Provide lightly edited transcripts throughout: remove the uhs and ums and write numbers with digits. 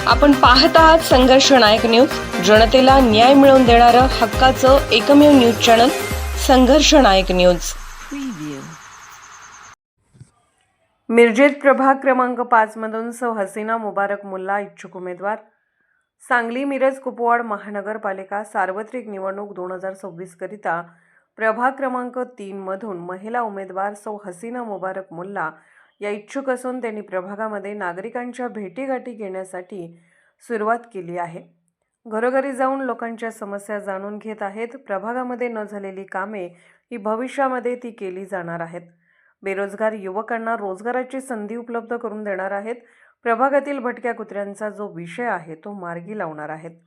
आपण पाहत आहात संघर्ष नायक न्यूज, जनतेला न्याय मिळवून देणारं हक्काचं एकमेव न्यूज चॅनल संघर्ष नायक न्यूज। मिरजेत प्रभाग क्रमांक 5 मधून सौ हसीना मुबारक मुल्ला इच्छुक उमेदवार। सांगली मिरज कुपवाड महानगरपालिका सार्वत्रिक निवडणूक 2026 करिता प्रभाग क्रमांक 3 मधून महिला उमेदवार सौ हसीना मुबारक मुल्ला या इच्छुक असून त्यांनी प्रभागामध्ये नागरिकांच्या भेटीगाठी घेण्यासाठी सुरुवात केली आहे। घरोघरी जाऊन लोकांच्या समस्या जाणून घेत आहेत। प्रभागामध्ये न झालेली कामे ही भविष्यामध्ये ती केली जाणार आहेत। बेरोजगार युवकांना रोजगाराची संधी उपलब्ध करून देणार आहेत। प्रभागातील भटक्या कुत्र्यांचा जो विषय आहे तो मार्गी लावणार आहेत।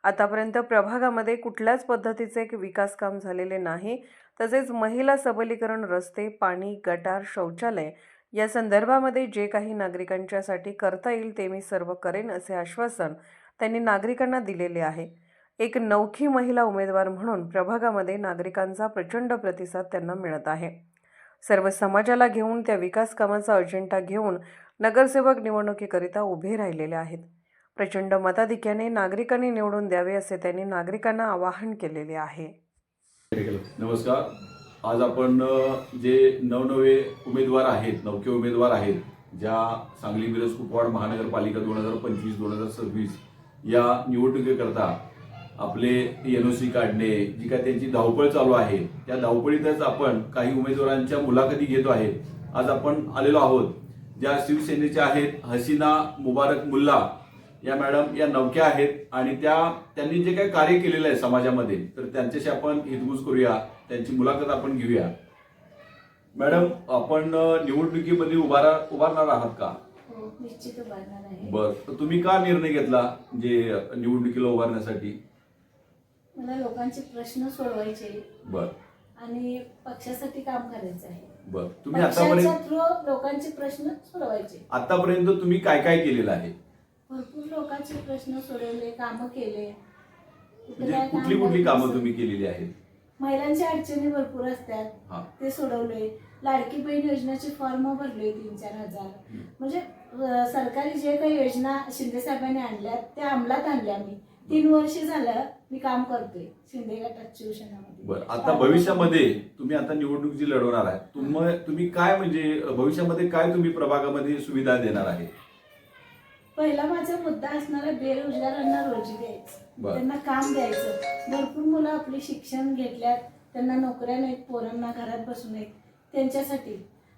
आतापर्यंत प्रभागामध्ये कुठल्याच पद्धतीचे विकास काम झालेले नाही। तसेच महिला सबलीकरण, रस्ते, पाणी, गटार, शौचालय या संदर्भामध्ये जे काही नागरिकांच्यासाठी करता येईल ते मी सर्व करेन असे आश्वासन त्यांनी नागरिकांना दिलेले आहे। एक नवखी महिला उमेदवार म्हणून प्रभागामध्ये नागरिकांचा प्रचंड प्रतिसाद त्यांना मिळत आहे। सर्व समाजाला घेऊन त्या विकास कामाचा अजेंडा घेऊन नगरसेवक निवडणुकीकरिता उभे राहिलेले आहेत। प्रचंड मताधिक्याने नागरिकांनी निवडून द्यावे असे त्यांनी नागरिकांना आवाहन केलेले आहे। नमस्कार। आज आपण जे नवनवे उमेदवार आहेत, नवखे उमेदवार आहेत, ज्या सांगली मिरज कुपवाड महानगरपालिका 2025-2026 या निवडणुकीकरता आपले NOC काढणे, जी काय त्यांची धावपळ चालू आहे, त्या धावपळीतच आपण काही उमेदवारांच्या मुलाखती घेतो आहे। आज आपण आलेलो आहोत ज्या शिवसेनेच्या आहेत हसीना मुबारक मुल्ला या मॅडम या नवख्या आहेत आणि त्यांनी जे काही कार्य केलेलं आहे समाजामध्ये, तर त्यांच्याशी आपण हितगुज करूया, त्यांची मुलाखत आपण घेऊया। मॅडम, आपण निवडणुकीमध्ये उभारणार आहात का? हो, निश्चित उभारणार आहे। बरं, तर तुम्ही का निर्णय घेतला जे निवडणुकीला उभारण्यासाठी? मला लोकांचे प्रश्न सोडवायचे बरं आणि पक्षासाठी काम करायचं आहे। बरं, तुम्ही आतापर्यंत लोकांचे प्रश्न सोडवायचे। आतापर्यंत तुम्ही काय काय केलेलं आहे? भरपूर लोकांचे प्रश्न सोडवले, कामं केले। म्हणजे कुठली कामं तुम्ही केलेली आहेत? महिलांच्या अडचणी भरपूर असतात, ते सोडवले। लाडकी बहीण योजनेचे फॉर्म भरले 3-4 हजार। म्हणजे सरकारी जे काही योजना शिंदे साहेबांनी आणल्या त्या अंमलात आणल्या। मी 3 वर्ष झालं मी काम करतोय शिंदे गटात शिवसेनेमध्ये। बरं, आता भविष्यामध्ये तुम्ही आता निवडणूक जी लढवणार आहे, तुम्ही काय म्हणजे भविष्यामध्ये काय तुम्ही प्रभागामध्ये सुविधा देणार आहे? पहिला माझा मुद्दा असणार आहे बेरोजगारांना रोजी द्यायचं, त्यांना काम द्यायचं। भरपूर मुलं आपले शिक्षण घेतल्यात, त्यांना नोकऱ्या नाहीत, पोरांना घरात बसून आहेत, त्यांच्यासाठी।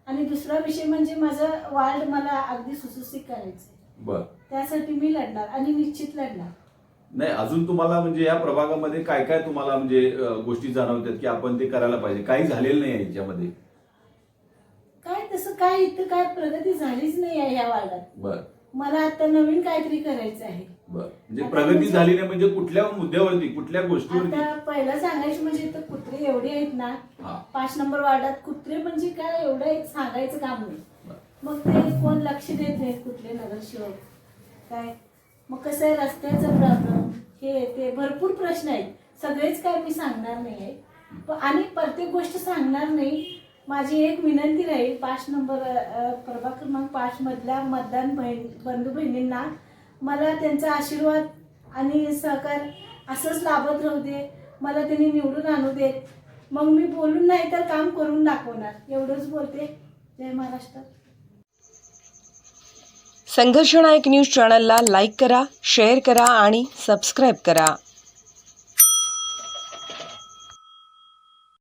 आणि दुसरा विषय म्हणजे माझं वार्ड मला अगदी सुशिक्षित करायचं। बरं, त्यासाठी मी लढणार आणि निश्चित लढणार। नाही, अजून तुम्हाला म्हणजे या प्रभागामध्ये काय काय तुम्हाला म्हणजे गोष्टी जाणवतात की आपण ते करायला पाहिजे? काही झालेलं नाही याच्यामध्ये? काय तसं काय इथं काय प्रगती झालीच नाही आहे या वार्डात। बरं, मला आता नवीन काहीतरी करायचं आहे। बरं, म्हणजे प्रगती झाली नाही म्हणजे कुठल्या मुद्द्यावरती, कुठल्या गोष्टीवरती? आता पहिला सांगायचं म्हणजे इथं कुत्रे एवढे आहेत ना, 5 नंबर वार्डात कुत्रे म्हणजे काय एवढं एक सांगायचं काम नाही। मग ते कोण लक्ष देत नाहीत कुठले नगरसेवक काय। मग कसं आहे, रस्त्याचा प्रॉब्लेम, हे ते भरपूर प्रश्न आहेत। सगळेच काय मी सांगणार नाही आहे आणि प्रत्येक गोष्ट सांगणार नाही। माझी एक विनंती राहील, 5 नंबर प्रभाग क्रमांक 5 मधल्या मतदान बंधू बहिणींना मला त्यांचा आशीर्वाद आणि सहकार असंच लाभत राहू दे। मला त्यांनी निवडून आणू देत, मग मी बोलून नाही तर काम करून दाखवणार। एवढंच बोलते। जय महाराष्ट्र। संघर्ष नायक न्यूज चॅनलला लाईक करा, शेअर करा आणि सबस्क्राईब करा।